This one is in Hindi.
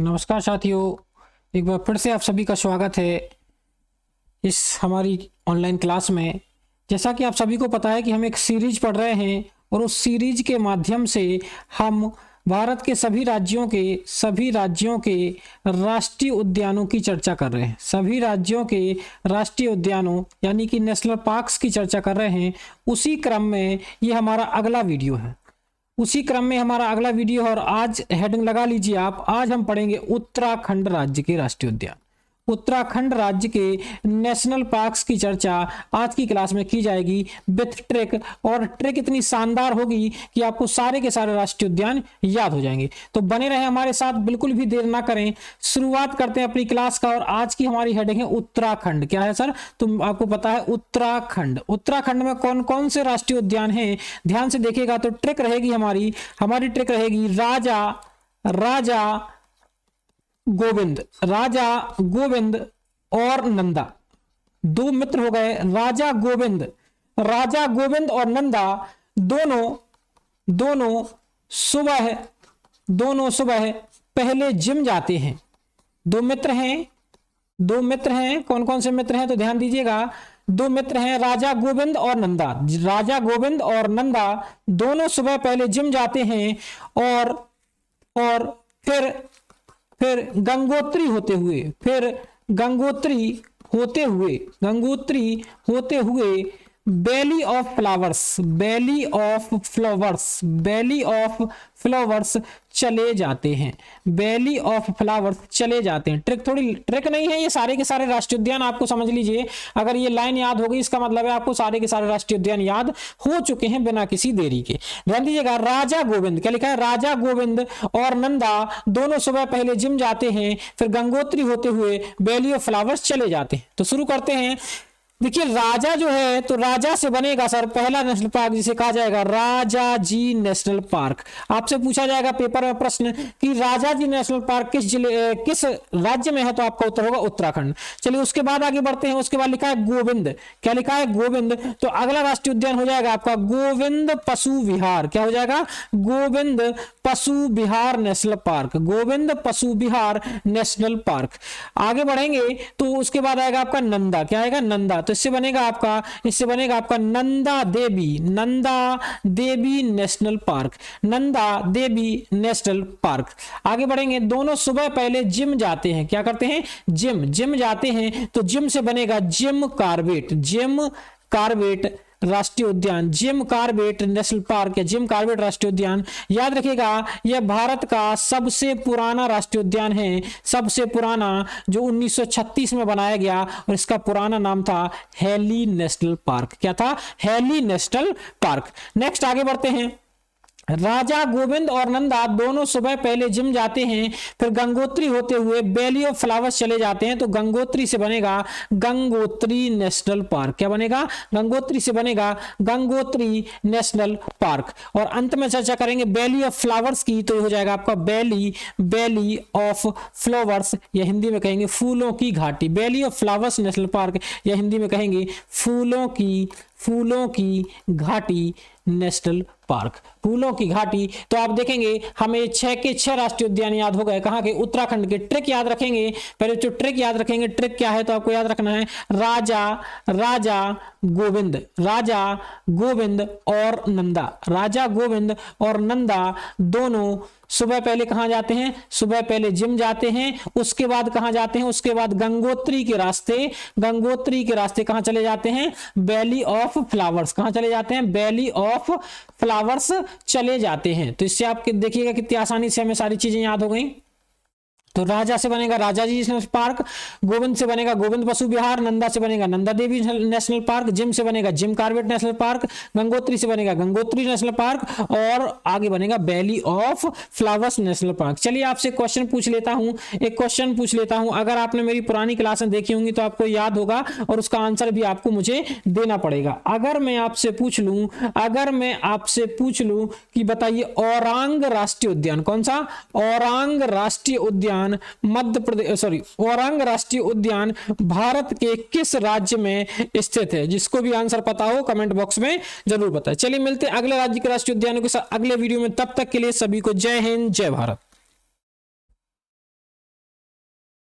नमस्कार साथियों, एक बार फिर से आप सभी का स्वागत है इस हमारी ऑनलाइन क्लास में। जैसा कि आप सभी को पता है कि हम एक सीरीज पढ़ रहे हैं और उस सीरीज के माध्यम से हम भारत के सभी राज्यों के राष्ट्रीय उद्यानों की चर्चा कर रहे हैं। सभी राज्यों के राष्ट्रीय उद्यानों यानी कि नेशनल पार्क्स की चर्चा कर रहे हैं। उसी क्रम में ये हमारा अगला वीडियो है। और आज हेडिंग लगा लीजिए आप। आज हम पढ़ेंगे उत्तराखंड राज्य के राष्ट्रीय उद्यान, उत्तराखंड राज्य के नेशनल पार्क्स की चर्चा आज की क्लास में की जाएगी विथ ट्रिक। और ट्रिक इतनी शानदार होगी कि आपको सारे के सारे राष्ट्रीय उद्यान याद हो जाएंगे। तो बने रहें हमारे साथ, बिल्कुल भी देर ना करें। शुरुआत करते हैं अपनी क्लास का। और आज की हमारी हेडिंग है उत्तराखंड। क्या है सर? तो आपको पता है उत्तराखंड। उत्तराखंड में कौन कौन से राष्ट्रीय उद्यान हैं? ध्यान से देखिएगा तो ट्रिक रहेगी हमारी ट्रिक रहेगी राजा गोविंद और नंदा। दो मित्र हो गए, राजा गोविंद और नंदा। दोनों सुबह पहले जिम जाते हैं। दो मित्र हैं। कौन कौन से मित्र हैं? तो ध्यान दीजिएगा। दो मित्र हैं, राजा गोविंद और नंदा दोनों सुबह पहले जिम जाते हैं और फिर गंगोत्री होते हुए वैली ऑफ फ्लावर्स चले जाते हैं। ट्रिक नहीं है, ये सारे के सारे राष्ट्रीय उद्यान आपको समझ लीजिए। अगर ये लाइन याद हो गई इसका मतलब है आपको सारे के सारे राष्ट्रीय उद्यान याद हो चुके हैं बिना किसी देरी के। ध्यान दीजिएगा, राजा गोविंद, क्या लिखा है? राजा गोविंद और नंदा दोनों सुबह पहले जिम जाते हैं, फिर गंगोत्री होते हुए वैली ऑफ फ्लावर्स चले जाते हैं। तो शुरू करते हैं। देखिए, राजा जो है तो राजा से बनेगा सर पहला नेशनल पार्क, जिसे कहा जाएगा राजा जी नेशनल पार्क। आपसे पूछा जाएगा पेपर में प्रश्न कि राजा जी नेशनल पार्क किस राज्य में है, तो आपका उत्तर होगा उत्तराखंड। चलिए उसके बाद आगे बढ़ते हैं। उसके बाद लिखा है गोविंद। क्या लिखा है? गोविंद। तो अगला राष्ट्रीय उद्यान हो जाएगा आपका गोविंद पशु विहार। क्या हो जाएगा? गोविंद पशु विहार नेशनल पार्क। आगे बढ़ेंगे तो उसके बाद आएगा आपका नंदा। क्या आएगा? नंदा। तो इससे बनेगा आपका नंदा देवी नेशनल पार्क। आगे बढ़ेंगे, दोनों सुबह पहले जिम जाते हैं। क्या करते हैं? जिम जाते हैं। तो जिम से बनेगा जिम कार्बेट राष्ट्रीय उद्यान, जिम कार्बेट नेशनल पार्क या जिम कार्बेट राष्ट्रीय उद्यान। याद रखिएगा, यह भारत का सबसे पुराना राष्ट्रीय उद्यान है, सबसे पुराना, जो 1936 में बनाया गया और इसका पुराना नाम था हैली नेशनल पार्क। क्या था? Heli national park. नेक्स्ट आगे बढ़ते हैं। राजा गोविंद और नंदा दोनों सुबह पहले जिम जाते हैं, फिर गंगोत्री होते हुए वैली ऑफ फ्लावर्स चले जाते हैं। तो गंगोत्री से बनेगा गंगोत्री नेशनल पार्क। क्या बनेगा? गंगोत्री से बनेगा गंगोत्री नेशनल पार्क। और अंत में चर्चा करेंगे वैली ऑफ फ्लावर्स की, तो ये हो जाएगा आपका वैली ऑफ फ्लावर्स, या हिंदी में कहेंगे फूलों की घाटी। Valley of flowers national park, या हिंदी में कहेंगे फूलों की घाटी नेशनल पार्क। फूलों की घाटी। तो आप देखेंगे हमें 6 के 6 राष्ट्रीय उद्यान याद हो गए। कहां के? उत्तराखंड के। ट्रिक याद रखेंगे, पहले जो ट्रिक याद रखेंगे, ट्रिक क्या है तो आपको याद रखना है राजा गोविंद और नंदा दोनों सुबह पहले कहां जाते हैं? सुबह पहले जिम जाते हैं। उसके बाद कहां जाते हैं? उसके बाद गंगोत्री के रास्ते कहां चले जाते हैं? Valley of flowers. कहां चले जाते हैं? वैली ऑफ फ्लावर्स चले जाते हैं। तो इससे आप देखिएगा कितनी आसानी से हमें सारी चीजें याद हो गई। तो राजा से बनेगा Rajaji national park, Govind से बनेगा गोविंद पशु विहार, नंदा से बनेगा Nanda Devi national park, Jim से बनेगा Jim Corbett national park, Gangotri से बनेगा गंगोत्री नेशनल पार्क और आगे बनेगा valley of flowers national park. चलिए आपसे एक क्वेश्चन पूछ लेता हूं। अगर आपने मेरी पुरानी क्लासें देखी होंगी तो आपको याद होगा और उसका आंसर भी आपको मुझे देना पड़ेगा। अगर मैं आपसे पूछ लूं कि बताइए औरांग राष्ट्रीय उद्यान, कौन सा? औरांग राष्ट्रीय उद्यान औरांग राष्ट्रीय उद्यान भारत के किस राज्य में स्थित है? जिसको भी आंसर पता हो कमेंट बॉक्स में जरूर बताएं। चलिए मिलते हैं अगले राज्य के राष्ट्रीय उद्यानों के साथ अगले वीडियो में। तब तक के लिए सभी को जय हिंद, जय भारत।